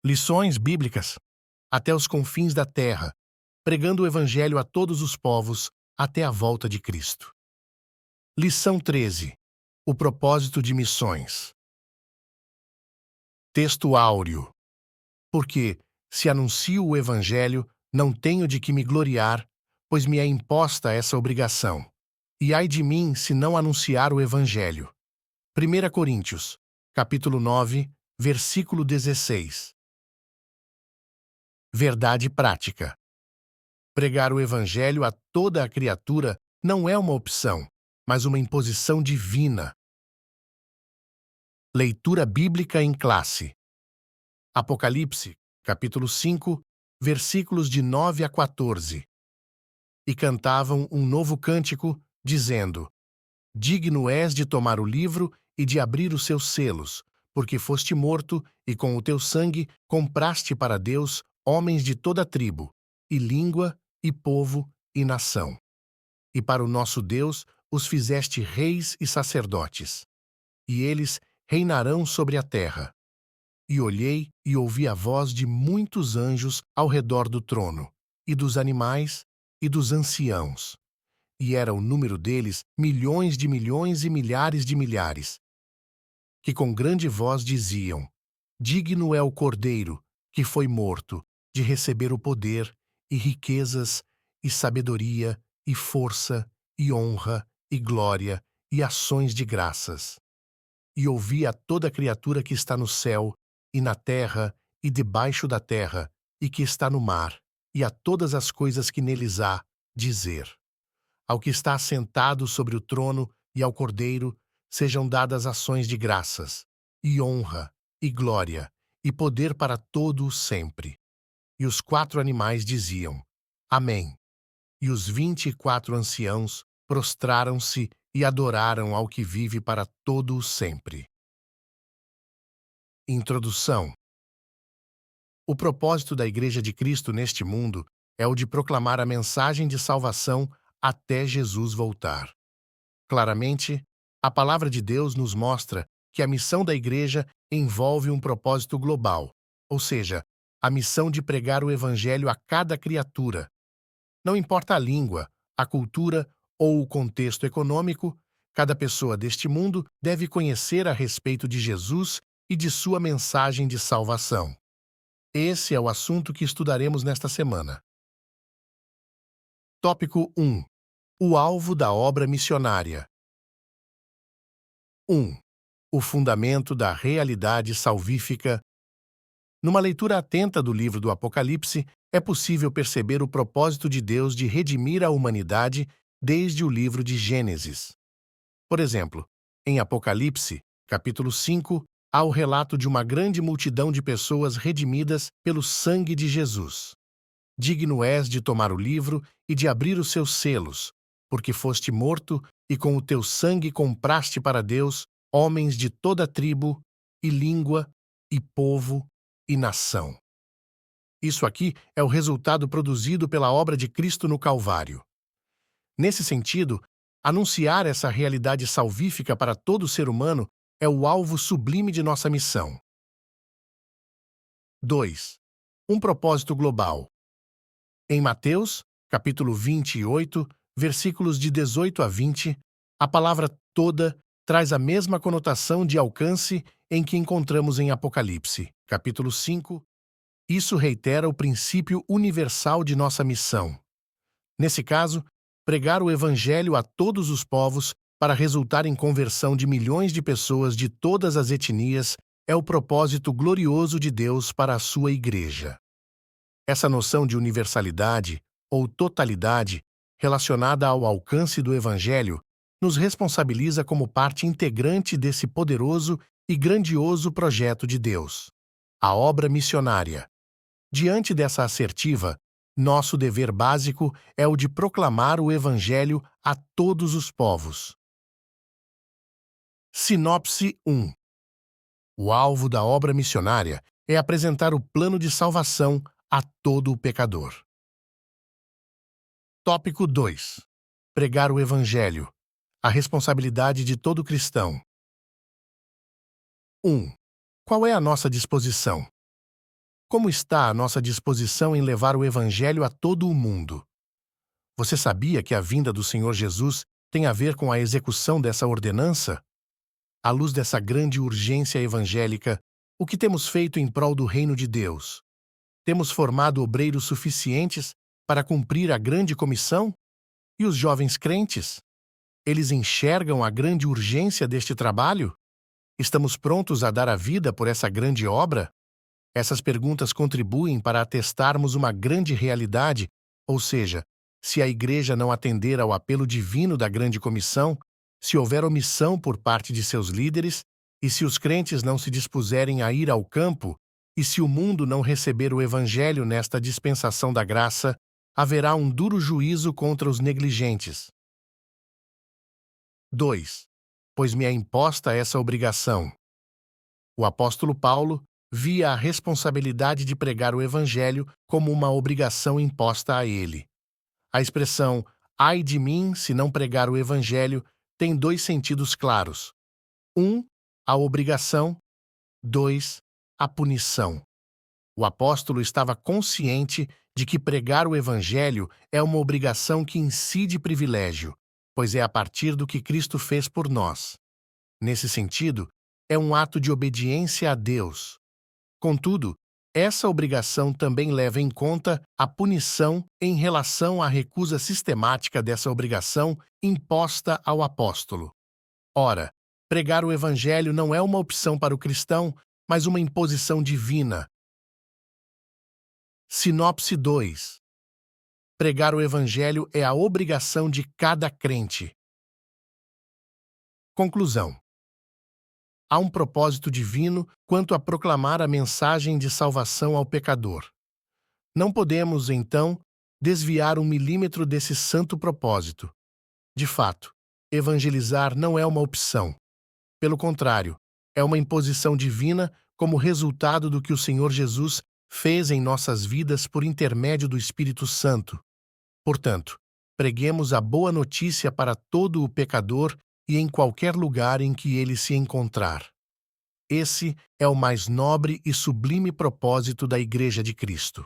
Lições bíblicas até os confins da terra, pregando o Evangelho a todos os povos até a volta de Cristo. Lição 13. O propósito de missões. Texto áureo. Porque, se anuncio o Evangelho, não tenho de que me gloriar, pois me é imposta essa obrigação. E ai de mim se não anunciar o Evangelho. 1 Coríntios, capítulo 9, versículo 16. Verdade prática. Pregar o Evangelho a toda a criatura não é uma opção, mas uma imposição divina. Leitura bíblica em classe. Apocalipse, capítulo 5, versículos de 9 a 14. E cantavam um novo cântico, dizendo: Digno és de tomar o livro e de abrir os seus selos, porque foste morto, e com o teu sangue compraste para Deus homens de toda tribo, e língua, e povo, e nação. E para o nosso Deus os fizeste reis e sacerdotes. E eles reinarão sobre a terra. E olhei e ouvi a voz de muitos anjos ao redor do trono, e dos animais, e dos anciãos. E era o número deles milhões de milhões e milhares de milhares, que com grande voz diziam: Digno é o Cordeiro, que foi morto, de receber o poder, e riquezas, e sabedoria, e força, e honra, e glória, e ações de graças. E ouvi a toda criatura que está no céu, e na terra, e debaixo da terra, e que está no mar, e a todas as coisas que neles há, dizer: Ao que está assentado sobre o trono e ao Cordeiro sejam dadas ações de graças, e honra, e glória, e poder para todo o sempre. E os 4 animais diziam: Amém. E os 24 anciãos prostraram-se e adoraram ao que vive para todo o sempre. Introdução. O propósito da Igreja de Cristo neste mundo é o de proclamar a mensagem de salvação até Jesus voltar. Claramente, a palavra de Deus nos mostra que a missão da Igreja envolve um propósito global, ou seja, a missão de pregar o Evangelho a cada criatura. Não importa a língua, a cultura ou o contexto econômico, cada pessoa deste mundo deve conhecer a respeito de Jesus e de sua mensagem de salvação. Esse é o assunto que estudaremos nesta semana. Tópico 1. O alvo da obra missionária. 1. O fundamento da realidade salvífica. Numa leitura atenta do livro do Apocalipse, é possível perceber o propósito de Deus de redimir a humanidade desde o livro de Gênesis. Por exemplo, em Apocalipse, capítulo 5, há o relato de uma grande multidão de pessoas redimidas pelo sangue de Jesus. Digno és de tomar o livro e de abrir os seus selos, porque foste morto e com o teu sangue compraste para Deus homens de toda tribo, e língua, e povo, e nação. Isso aqui é o resultado produzido pela obra de Cristo no Calvário. Nesse sentido, anunciar essa realidade salvífica para todo ser humano é o alvo sublime de nossa missão. 2. Um propósito global. Em Mateus, capítulo 28, versículos de 18 a 20, a palavra toda traz a mesma conotação de alcance em que encontramos em Apocalipse, capítulo 5. Isso reitera o princípio universal de nossa missão. Nesse caso, pregar o Evangelho a todos os povos para resultar em conversão de milhões de pessoas de todas as etnias é o propósito glorioso de Deus para a sua Igreja. Essa noção de universalidade, ou totalidade, relacionada ao alcance do Evangelho, nos responsabiliza como parte integrante desse poderoso e grandioso projeto de Deus, a obra missionária. Diante dessa assertiva, nosso dever básico é o de proclamar o Evangelho a todos os povos. Sinopse 1. O alvo da obra missionária é apresentar o plano de salvação a todo o pecador. Tópico 2. Pregar o Evangelho. A responsabilidade de todo cristão. 1. Qual é a nossa disposição? como está a nossa disposição em levar o Evangelho a todo o mundo? Você sabia que a vinda do Senhor Jesus tem a ver com a execução dessa ordenança? À luz dessa grande urgência evangélica, o que temos feito em prol do reino de Deus? Temos formado obreiros suficientes para cumprir a grande comissão? E os jovens crentes? Eles enxergam a grande urgência deste trabalho? Estamos prontos a dar a vida por essa grande obra? Essas perguntas contribuem para atestarmos uma grande realidade, ou seja, se a Igreja não atender ao apelo divino da grande comissão, se houver omissão por parte de seus líderes, e se os crentes não se dispuserem a ir ao campo, e se o mundo não receber o Evangelho nesta dispensação da graça, haverá um duro juízo contra os negligentes. 2. Pois me é imposta essa obrigação. O apóstolo Paulo via a responsabilidade de pregar o Evangelho como uma obrigação imposta a ele. A expressão "ai de mim se não pregar o Evangelho" tem dois sentidos claros. 1. A obrigação. 2. A punição. O apóstolo estava consciente de que pregar o Evangelho é uma obrigação que incide privilégio, pois é a partir do que Cristo fez por nós. Nesse sentido, é um ato de obediência a Deus. Contudo, essa obrigação também leva em conta a punição em relação à recusa sistemática dessa obrigação imposta ao apóstolo. Ora, pregar o Evangelho não é uma opção para o cristão, mas uma imposição divina. Sinopse 2. Pregar o Evangelho é a obrigação de cada crente. Conclusão. Há um propósito divino quanto a proclamar a mensagem de salvação ao pecador. Não podemos, então, desviar 1 milímetro desse santo propósito. De fato, evangelizar não é uma opção. Pelo contrário, é uma imposição divina como resultado do que o Senhor Jesus fez em nossas vidas por intermédio do Espírito Santo. Portanto, preguemos a boa notícia para todo o pecador e em qualquer lugar em que ele se encontrar. Esse é o mais nobre e sublime propósito da Igreja de Cristo.